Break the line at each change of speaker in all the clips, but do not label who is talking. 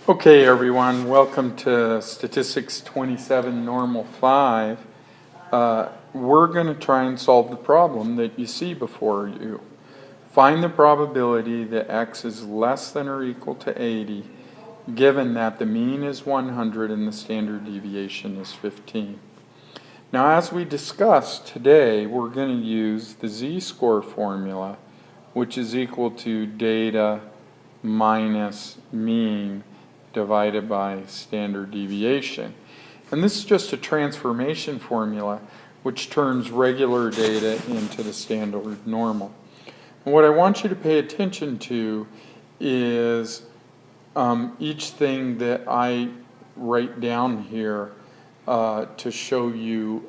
Okay, everyone, welcome to Statistics 27, Normal 5. We're going to try and solve the problem that you see before you. Find the probability that x is less than or equal to 80, given that the mean is 100 and the standard deviation is 15. Now, as we discussed today, we're going to use the z-score formula, which is equal to data minus mean divided by standard deviation. And this is just a transformation formula which turns regular data into the standard normal. And what I want you to pay attention to is each thing that I write down here to show you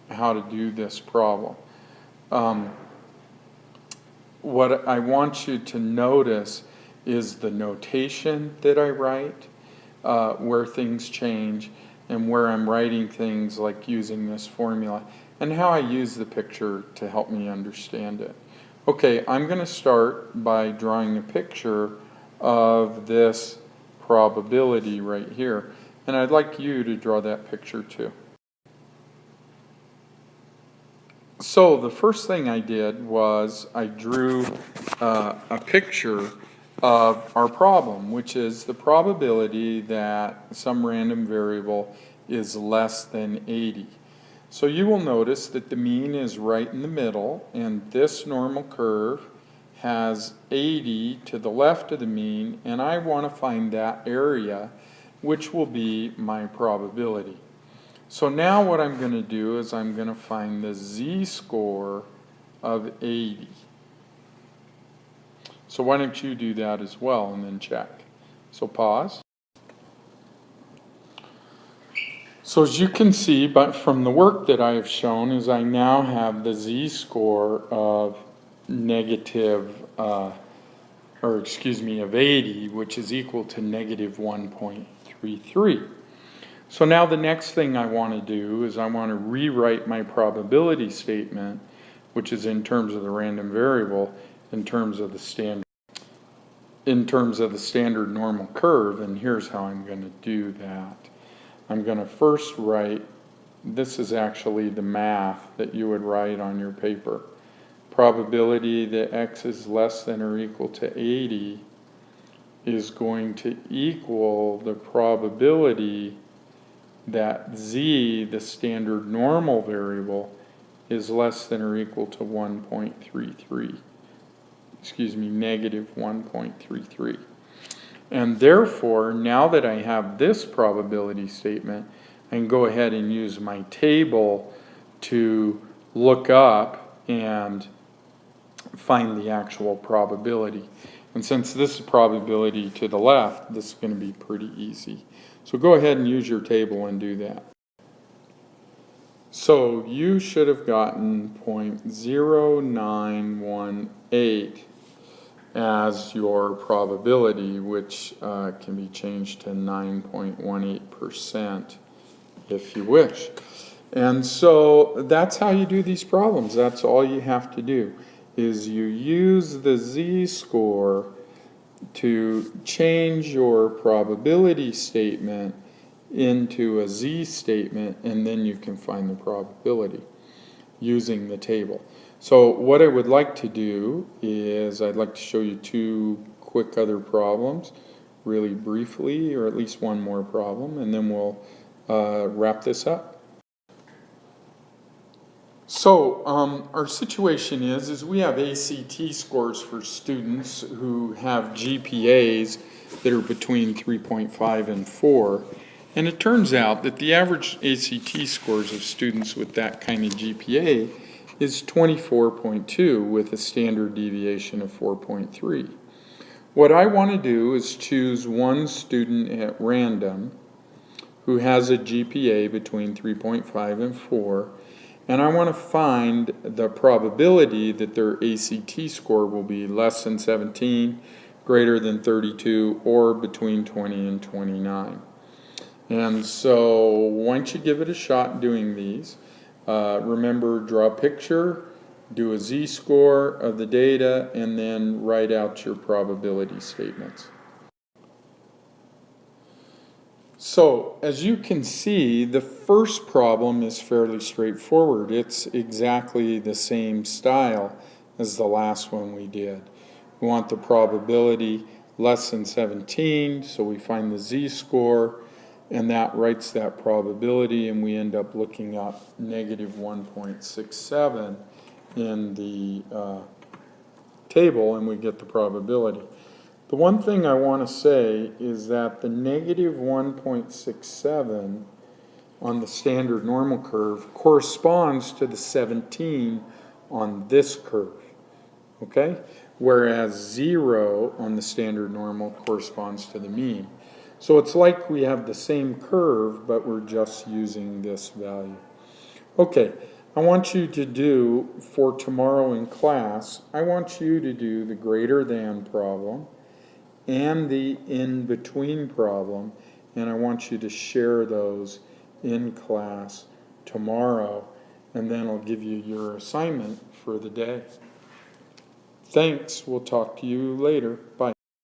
how to do this problem. What I want you to notice is the notation that I write, where things change, and where I'm writing things like using this formula, and how I use the picture to help me understand it. Okay, I'm going to start by drawing a picture of this probability right here, and I'd like you to draw that picture too. So the first thing I did was I drew a picture of our problem, which is the probability that some random variable is less than 80. So you will notice that the mean is right in the middle, and this normal curve has 80 to the left of the mean, and I want to find that area, which will be my probability. So now what I'm going to do is I'm going to find the z-score of 80. So why don't you do that as well and then check. So pause. So as you can see, but from the work that I have shown, is I now have the z-score of of 80, which is equal to negative 1.33. So now the next thing I want to do is I want to rewrite my probability statement, which is in terms of the random variable, in terms of the standard normal curve, and here's how I'm going to do that. I'm going to first write, this is actually the math that you would write on your paper. Probability that x is less than or equal to 80 is going to equal the probability that z, the standard normal variable, is less than or equal to 1.33. Negative 1.33. And therefore, now that I have this probability statement, I can go ahead and use my table to look up and find the actual probability. And since this is probability to the left, this is going to be pretty easy. So go ahead and use your table and do that. So you should have gotten 0.0918 as your probability, which can be changed to 9.18% if you wish. And so that's how you do these problems. That's all you have to do, is you use the z-score to change your probability statement into a z statement, and then you can find the probability using the table. So what I would like to do is I'd like to show you two quick other problems really briefly, or at least one more problem, and then we'll wrap this up. So our situation is we have ACT scores for students who have GPAs that are between 3.5 and 4. And it turns out that the average ACT scores of students with that kind of GPA is 24.2 with a standard deviation of 4.3. What I want to do is choose one student at random who has a GPA between 3.5 and 4, and I want to find the probability that their ACT score will be less than 17, greater than 32, or between 20 and 29. And so once you give it a shot doing these, remember, draw a picture, do a z-score of the data, and then write out your probability statements. So, as you can see, the first problem is fairly straightforward. It's exactly the same style as the last one we did. We want the probability less than 17, so we find the z-score, and that writes that probability, and we end up looking up negative 1.67 in the table, and we get the probability. The one thing I want to say is that the negative 1.67 on the standard normal curve corresponds to the 17 on this curve, okay? Whereas 0 on the standard normal corresponds to the mean. So it's like we have the same curve, but we're just using this value. Okay, I want you to do, for tomorrow in class, I want you to do the greater than problem and the in-between problem, and I want you to share those in class tomorrow, and then I'll give you your assignment for the day. Thanks, we'll talk to you later. Bye.